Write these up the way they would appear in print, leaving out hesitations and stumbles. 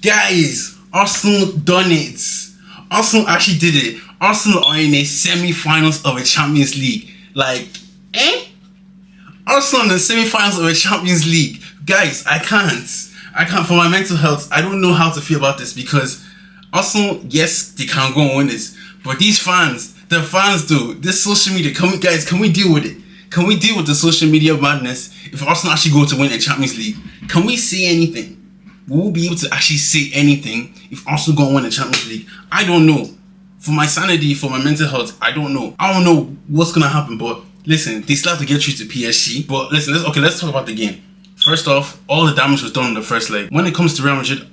Guys, Arsenal done it. Arsenal actually did it. Arsenal are in a semi-finals of a Champions League. Like, eh? Arsenal in the semi-finals of a Champions League. Guys, I can't. For my mental health, I don't know how to feel about this because Arsenal, yes, they can go and win this. But these fans, the fans do. This social media, can we deal with it? Can we deal with the social media madness if Arsenal actually go to win a Champions League? Can we say anything? Will we be able to actually say anything if Arsenal go and win a Champions League? I don't know. For my sanity, for my mental health, I don't know. I don't know what's going to happen, but listen, they still have to get through to PSG. But listen, let's talk about the game. First off, all the damage was done in the first leg. When it comes to Real Madrid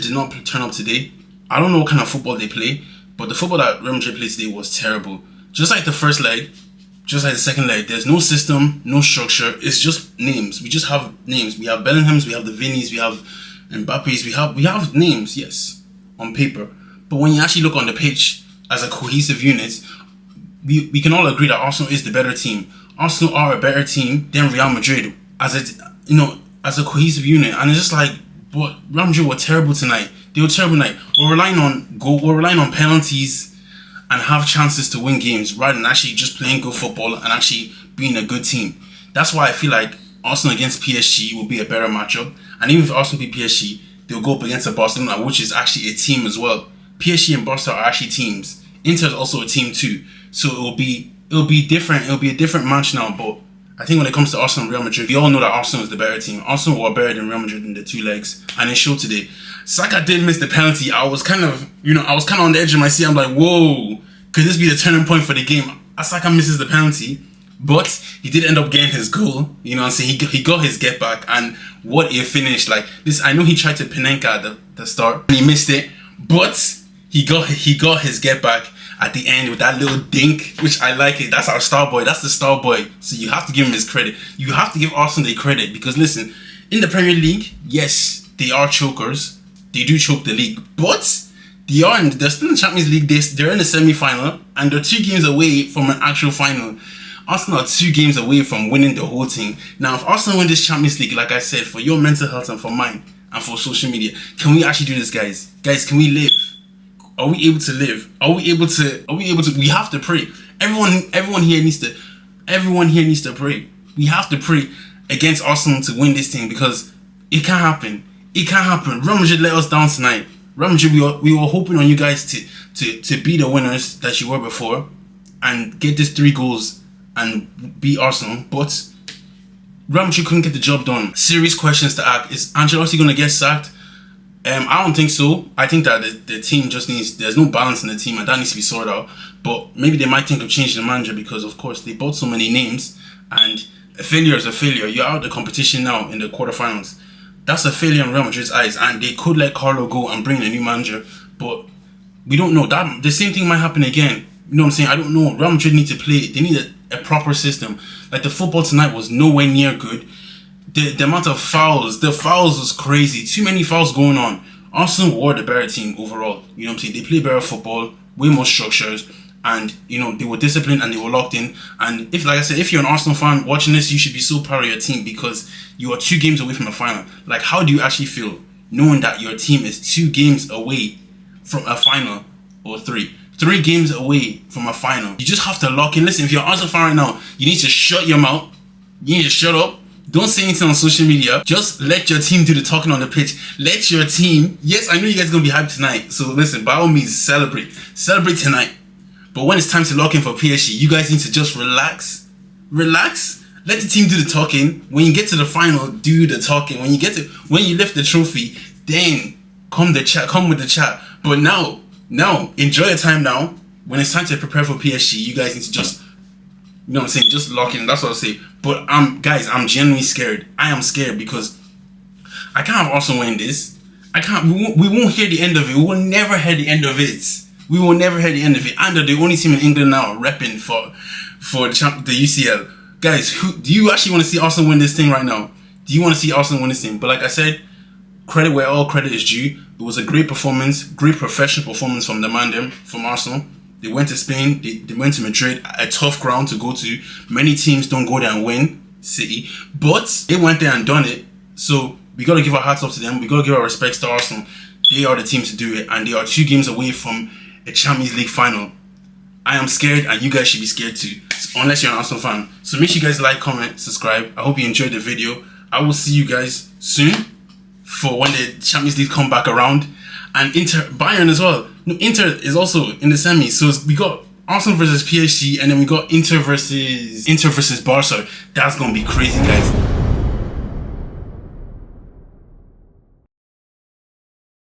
did not turn up today. I don't know what kind of football they play, but the football that Real Madrid played today was terrible. Just like the first leg, just like the second leg, there's no system, no structure. It's just names. We just have names. We have Bellingham's, we have the Vinny's, we have Mbappe's, we have names, yes, on paper. But when you actually look on the pitch as a cohesive unit, we can all agree that Arsenal is the better team. Arsenal are a better team than Real Madrid as a cohesive unit. And it's just like, but Real Madrid were terrible tonight. They were terrible tonight. We're relying on penalties and have chances to win games rather than actually just playing good football and actually being a good team. That's why I feel like Arsenal against PSG will be a better matchup. And even if Arsenal beat PSG, they'll go up against a Barcelona, which is actually a team as well. PSG and Barca are actually teams. Inter is also a team too. So it'll be different. It'll be a different match now. But I think when it comes to Arsenal and Real Madrid, we all know that Arsenal is the better team. Arsenal were better than Real Madrid in the two legs, and it showed today. Saka did miss the penalty. I was kind of on the edge of my seat. I'm like, whoa, could this be the turning point for the game? Saka misses the penalty, but he did end up getting his goal. You know what I'm saying? He got his get back, and what a finish! Like this, I know he tried to Panenka at the start, and he missed it, but he got his get back at the end with that little dink, which I like it. That's our star boy. That's the star boy. So you have to give him his credit. You have to give Arsenal their credit because listen, in the Premier League, yes, they are chokers. They do choke the league, but they're still in the Champions League. They're in the semi-final and they're 2 games away from an actual final. Arsenal are 2 games away from winning the whole thing. Now, if Arsenal win this Champions League, like I said, for your mental health and for mine and for social media, can we actually do this, guys? Guys, can we live? Are we able to live? Are we able to? We have to pray. Everyone here needs to pray. We have to pray against Arsenal to win this thing because it can't happen. It can't happen. Real Madrid let us down tonight. Real Madrid, we were hoping on you guys to be the winners that you were before and get this 3 goals and beat Arsenal, but Real Madrid couldn't get the job done. Serious questions to ask. Is Ancelotti going to get sacked? I don't think so. I think that the team just there's no balance in the team and that needs to be sorted out. But maybe they might think of changing the manager because, of course, they bought so many names and a failure is a failure. You're out of the competition now in the quarterfinals. That's a failure in Real Madrid's eyes and they could let Carlo go and bring in a new manager. But we don't know. The same thing might happen again. You know what I'm saying? I don't know. Real Madrid need to play. They need a proper system. Like the football tonight was nowhere near good. The amount of fouls, the fouls was crazy. Too many fouls going on. Arsenal were the better team overall. You know what I'm saying? They play better football, way more structures, and they were disciplined and they were locked in. And if you're an Arsenal fan watching this, you should be so proud of your team because you are 2 games away from a final. Like, how do you actually feel knowing that your team is 2 games away from a final or 3? 3 games away from a final. You just have to lock in. Listen, if you're an Arsenal fan right now, you need to shut your mouth. You need to shut up. Don't say anything on social media. Just let your team do the talking on the pitch. Let your team... Yes, I know you guys are going to be hyped tonight. So listen, by all means, celebrate. Celebrate tonight. But when it's time to lock in for PSG, you guys need to just relax. Relax. Let the team do the talking. When you get to the final, do the talking. When you lift the trophy, then come with the chat. But now, enjoy your time now. When it's time to prepare for PSG, you guys need to just... You know what I'm saying? Just lock in. That's what I'll say. But guys, I'm genuinely scared. I am scared because I can't have Arsenal win this. I can't. We won't hear the end of it. We will never hear the end of it. We will never hear the end of it. And they're the only team in England now repping for the UCL. Guys, do you actually want to see Arsenal win this thing right now? Do you want to see Arsenal win this thing? But like I said, credit where all credit is due. It was a great performance, great professional performance from from Arsenal. They went to Spain, they went to Madrid, a tough ground to go to. Many teams don't go there and win, City. But they went there and done it. So we got to give our hats off to them. We got to give our respects to Arsenal. they are the team to do it, and they are 2 games away from a Champions League final. I am scared, and you guys should be scared too, unless you're an Arsenal fan. So make sure you guys like, comment, subscribe. I hope you enjoyed the video. I will see you guys soon for when the Champions League come back around. And Bayern as well. No, Inter is also in the semi. So we got Arsenal versus PSG, and then we got Inter versus Barca. That's gonna be crazy, guys.